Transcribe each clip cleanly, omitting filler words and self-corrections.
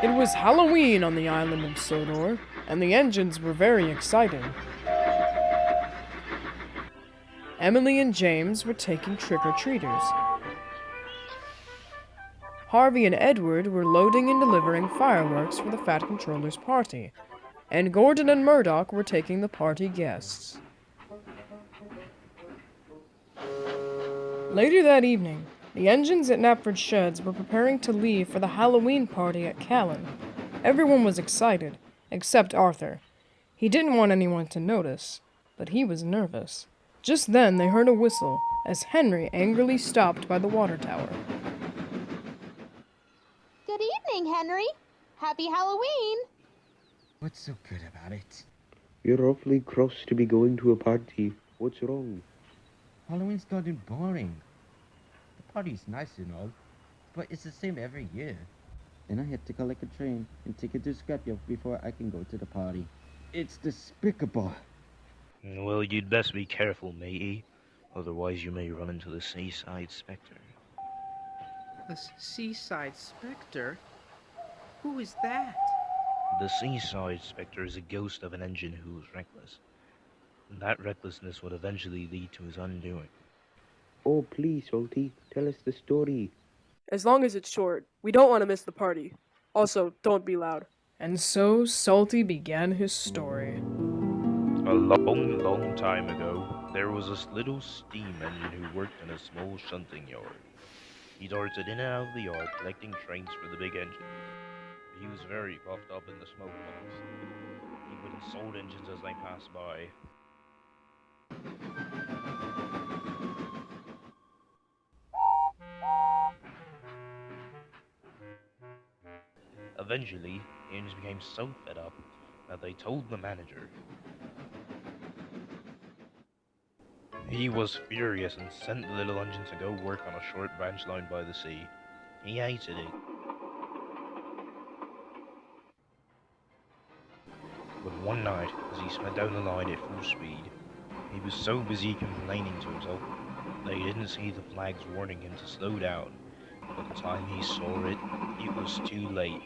It was Halloween on the island of Sodor, and the engines were very excited. Emily and James were taking trick-or-treaters. Harvey and Edward were loading and delivering fireworks for the Fat Controller's party, and Gordon and Murdoch were taking the party guests. Later that evening, the engines at Knapford Sheds were preparing to leave for the Halloween party at Callan. Everyone was excited, except Arthur. He didn't want anyone to notice, but he was nervous. Just then they heard a whistle, as Henry angrily stopped by the water tower. Good evening, Henry. Happy Halloween. What's so good about it? You're awfully cross to be going to a party. What's wrong? Halloween's gotten boring. The party's nice and all, but it's the same every year. And I had to collect a train and take it to Scrapyard before I can go to the party. It's despicable. Well, you'd best be careful, matey. Otherwise you may run into the Seaside Spectre. The Seaside Spectre? Who is that? The Seaside Spectre is a ghost of an engine who was reckless. And that recklessness would eventually lead to his undoing. Oh, please, Salty, tell us the story. As long as it's short. We don't want to miss the party. Also, don't be loud. And so Salty began his story. A long, long time ago, there was this little steam engine who worked in a small shunting yard. He darted in and out of the yard, collecting trains for the big engine. He was very puffed up in the smoke box. He would insult engines as they passed by. Eventually, the engines became so fed up that they told the manager. He was furious and sent the little engine to go work on a short branch line by the sea. He hated it. But one night, as he sped down the line at full speed, he was so busy complaining to himself that he didn't see the flags warning him to slow down. By the time he saw it, it was too late.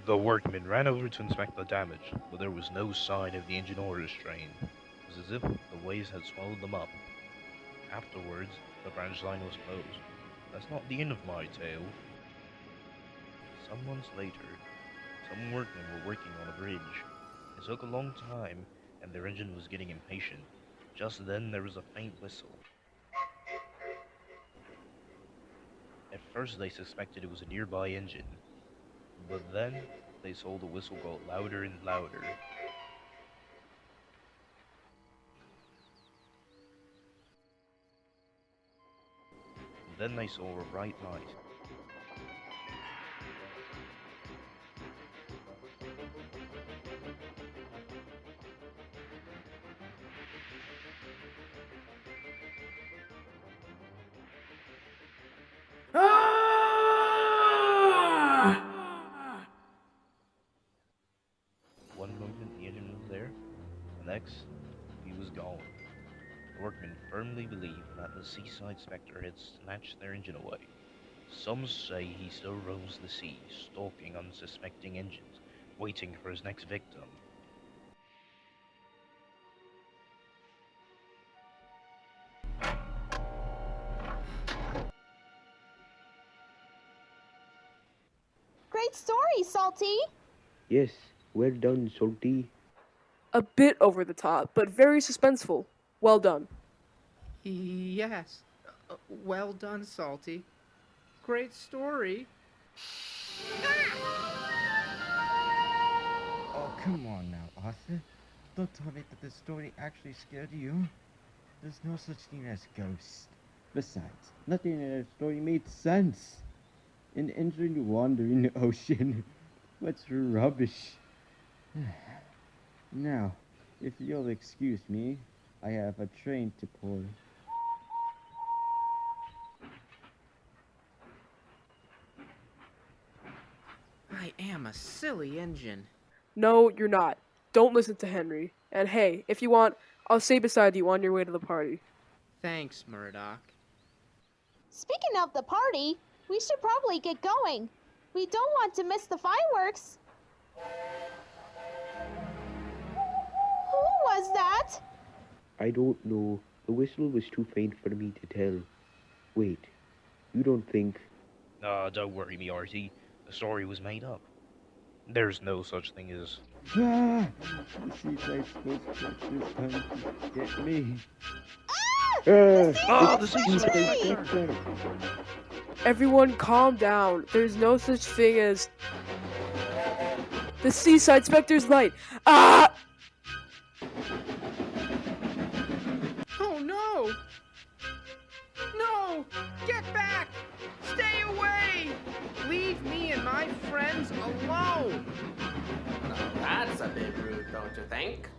The workmen ran over to inspect the damage, but there was no sign of the engine or the strain. It was as if the waves had swallowed them up. Afterwards, the branch line was closed. That's not the end of my tale. Some months later, some workmen were working on a bridge. It took a long time, and their engine was getting impatient. Just then, there was a faint whistle. At first, they suspected it was a nearby engine. But then, they saw the whistle go louder and louder. Then they saw a bright light. One moment the engine was there, the next, he was gone. The workmen firmly believed that the Seaside Spectre had snatched their engine away. Some say he still roams the sea, stalking unsuspecting engines, waiting for his next victim. Great story, Salty. Yes, well done, Salty. A bit over the top, but very suspenseful. Well done. Yes. Well done, Salty. Great story. Oh, come on now, Arthur. Don't tell me that the story actually scared you. There's no such thing as ghosts. Besides, nothing in the story made sense. An engine wandering the ocean. What's rubbish? Now, if you'll excuse me, I have a train to pull. I am a silly engine. No, you're not. don't listen to Henry. And hey, if you want, I'll stay beside you on your way to the party. Thanks, Murdoch. Speaking of the party, we should probably get going. We don't want to miss the fireworks. Who was that? I don't know. The whistle was too faint for me to tell. Wait, you don't think... Don't worry me, Artie. The story was made up. There's no such thing as... Ah! The Seaside's supposed to take this time to get me. Oh, the Seaside Seaside! Everyone calm down. There's no such thing as the Seaside Spectre's light. Ah! Oh no! No! Get back! Stay away! Leave me and my friends alone! Now that's a bit rude, don't you think?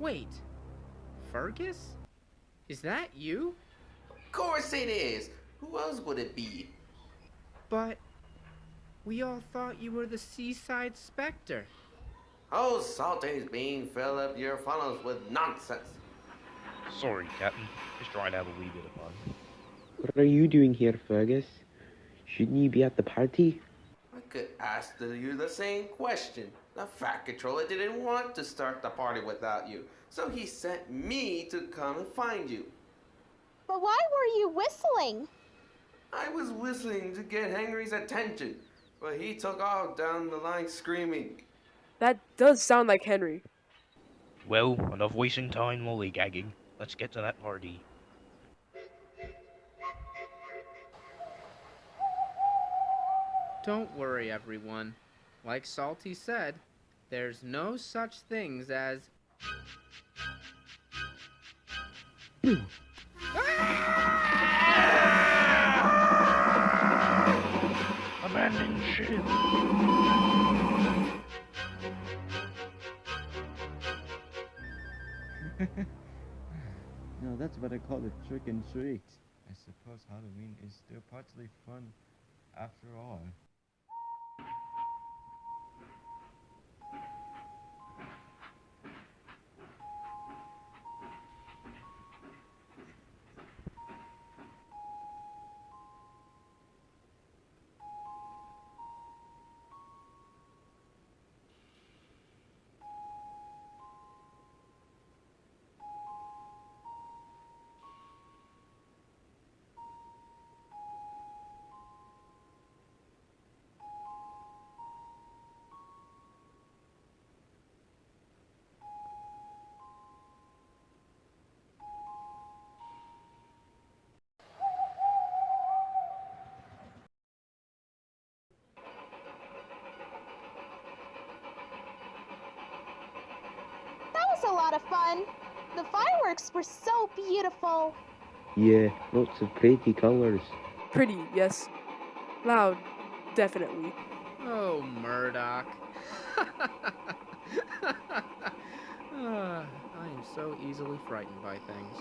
Wait, Fergus? Is that you? Of course it is. Who else would it be? But we all thought you were the Seaside Spectre. Oh, Salty's being fill up your funnels with nonsense. Sorry, Captain. Just trying to have a wee bit of fun. What are you doing here, Fergus? Shouldn't you be at the party? I could ask you the same question. The Fat Controller didn't want to start the party without you, so he sent me to come and find you. But why were you whistling? I was whistling to get Henry's attention, but he took off down the line screaming. That does sound like Henry. Well, enough wasting time lollygagging. Let's get to that party. Don't worry, everyone. Like Salty said, there's no such things as... Abandon ship! No, that's what I call a trick and treat. I suppose Halloween is still partly fun after all. That was a lot of fun. The fireworks were so beautiful. Yeah, lots of pretty colours. Pretty, yes. Loud, definitely. Oh, Murdoch. I am so easily frightened by things.